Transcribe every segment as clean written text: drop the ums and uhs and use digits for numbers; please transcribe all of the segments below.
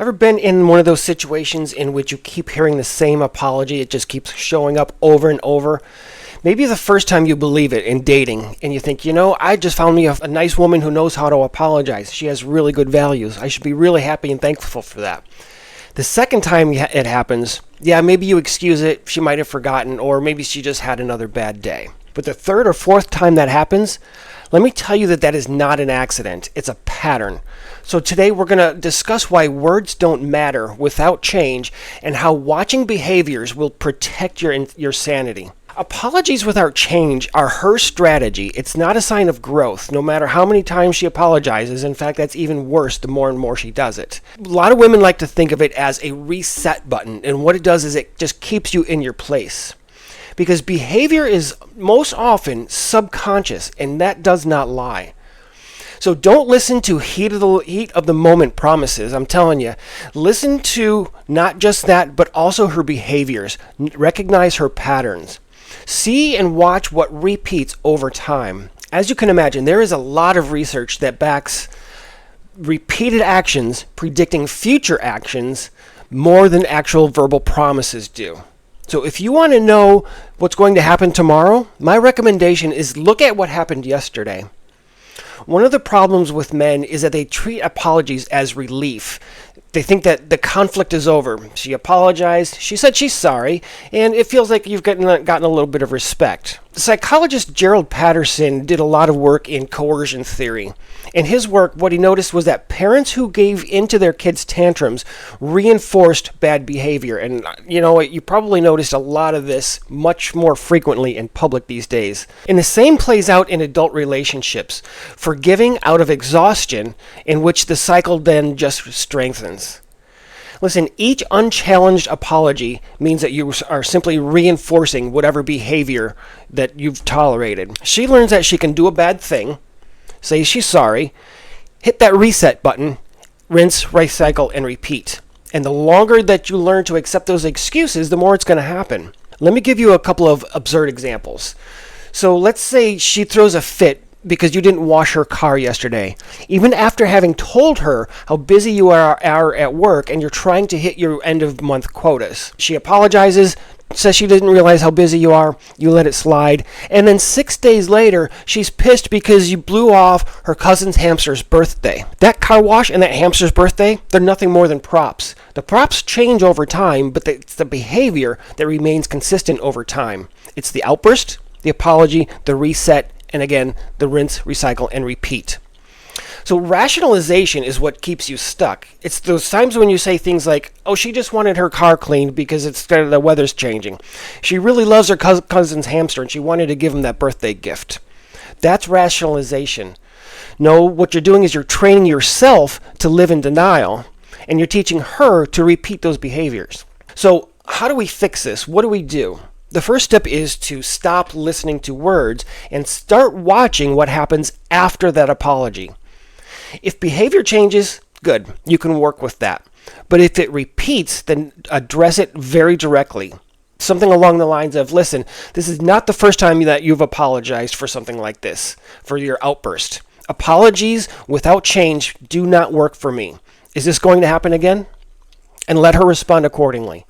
Ever been in one of those situations in which you keep hearing the same apology? It just keeps showing up over and over. Maybe the first time you believe it in dating and you think, I just found me a nice woman who knows how to apologize. She has really good values. I should be really happy and thankful for that. The second time it happens, maybe you excuse it. She might have forgotten, or maybe she just had another bad day. But the third or fourth time that happens, let me tell you that is not an accident. It's a pattern. So today we're going to discuss why words don't matter without change and how watching behaviors will protect your sanity. Apologies without change are her strategy. It's not a sign of growth, no matter how many times she apologizes. In fact, that's even worse the more and more she does it. A lot of women like to think of it as a reset button, and what it does is it just keeps you in your place. Because behavior is most often subconscious, and that does not lie. So don't listen to heat of the moment promises. I'm telling you, listen to not just that, but also her behaviors. Recognize her patterns. See and watch what repeats over time. As you can imagine, there is a lot of research that backs repeated actions predicting future actions more than actual verbal promises do. So if you want to know what's going to happen tomorrow, my recommendation is look at what happened yesterday. One of the problems with men is that they treat apologies as relief. They think that the conflict is over. She apologized, she said she's sorry, and it feels like you've gotten a little bit of respect. The psychologist Gerald Patterson did a lot of work in Coercion Theory. In his work, what he noticed was that parents who gave into their kids' tantrums reinforced bad behavior. And you probably noticed a lot of this much more frequently in public these days. And the same plays out in adult relationships. Forgiving out of exhaustion, in which the cycle then just strengthens. Listen, each unchallenged apology means that you are simply reinforcing whatever behavior that you've tolerated. She learns that she can do a bad thing, say she's sorry, hit that reset button, rinse, recycle, and repeat. And the longer that you learn to accept those excuses, the more it's going to happen. Let me give you a couple of absurd examples. So let's say she throws a fit because you didn't wash her car yesterday. Even after having told her how busy you are at work and you're trying to hit your end of month quotas. She apologizes, says she didn't realize how busy you are, you let it slide, and then 6 days later, she's pissed because you blew off her cousin's hamster's birthday. That car wash and that hamster's birthday, they're nothing more than props. The props change over time, but it's the behavior that remains consistent over time. It's the outburst, the apology, the reset, and again, the rinse, recycle, and repeat. So rationalization is what keeps you stuck. It's those times when you say things like, oh, she just wanted her car cleaned because the weather's changing. She really loves her cousin's hamster and she wanted to give him that birthday gift. That's rationalization. No, what you're doing is you're training yourself to live in denial, and you're teaching her to repeat those behaviors. So how do we fix this? What do we do? The first step is to stop listening to words and start watching what happens after that apology. If behavior changes, good, you can work with that. But if it repeats, then address it very directly. Something along the lines of, listen, this is not the first time that you've apologized for something like this, for your outburst. Apologies without change do not work for me. Is this going to happen again? And let her respond accordingly.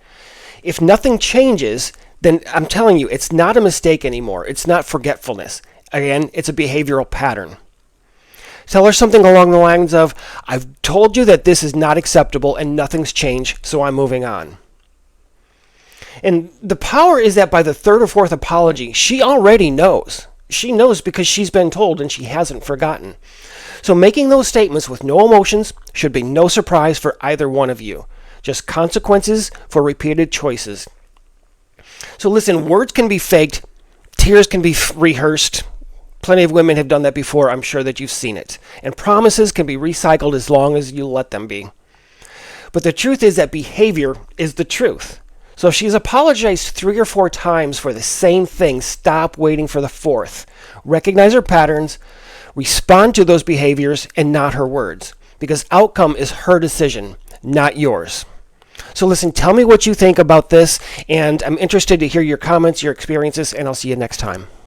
If nothing changes, then I'm telling you, it's not a mistake anymore. It's not forgetfulness. Again, it's a behavioral pattern. Tell her something along the lines of, I've told you that this is not acceptable and nothing's changed, so I'm moving on. And the power is that by the third or fourth apology, she already knows. She knows because she's been told and she hasn't forgotten. So making those statements with no emotions should be no surprise for either one of you. Just consequences for repeated choices. So listen, words can be faked, tears can be rehearsed. Plenty of women have done that before, I'm sure that you've seen it. And promises can be recycled as long as you let them be. But the truth is that behavior is the truth. So if she's apologized 3 or 4 times for the same thing, stop waiting for the fourth. Recognize her patterns, respond to those behaviors, and not her words. Because outcome is her decision, not yours. So listen, tell me what you think about this, and I'm interested to hear your comments, your experiences, and I'll see you next time.